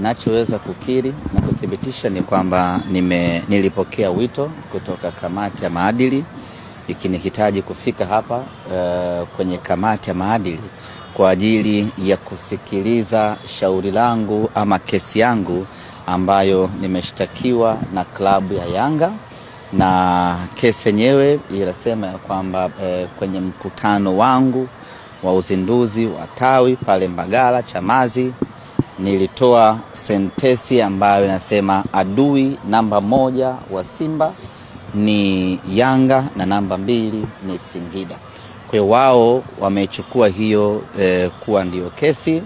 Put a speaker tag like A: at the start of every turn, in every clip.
A: nachoweza kukiri na kuthibitisha ni kwamba nilipokea wito kutoka kamati ya maadili ikinihitaji kufika hapa kwenye kamati ya maadili kwa ajili ya kusikiliza shauri langu ama kesi yangu ambayo nimeshtakiwa na klabu ya Yanga. Na kesi yenyewe inasema ya kwamba kwenye mkutano wangu wa uzinduzi wa tawi pale Mbagala Chamazi nilitoa sentensi ambayo inasema adui namba 1 wa Simba ni Yanga na namba 2 ni Singida. Kwa hiyo wao wamechukua hiyo kuwa ndio kesi,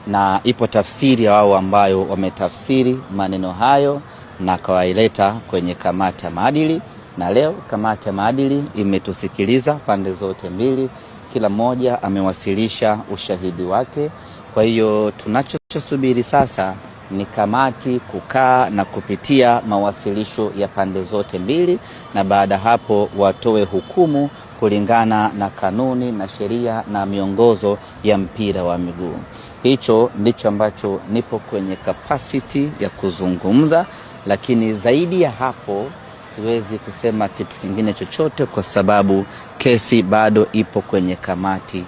A: na ipo tafsiri ya wao ambayo wametafsiri maneno hayo na kawaileta kwenye kamati ya maadili. Na leo kamati ya maadili imetusikiliza pande zote mbili, kila mmoja amewasilisha ushahidi wake. Kwa hiyo tunachosubiri sasa ni kamati kukaa na kupitia mawasilisho ya pande zote mbili, na baada hapo watoe hukumu kulingana na kanuni na sheria na miongozo ya mpira wa miguu. Hicho ndicho ambacho nipo kwenye capacity ya kuzungumza, lakini zaidi ya hapo siwezi kusema kitu kingine chochote kwa sababu kesi bado ipo kwenye kamati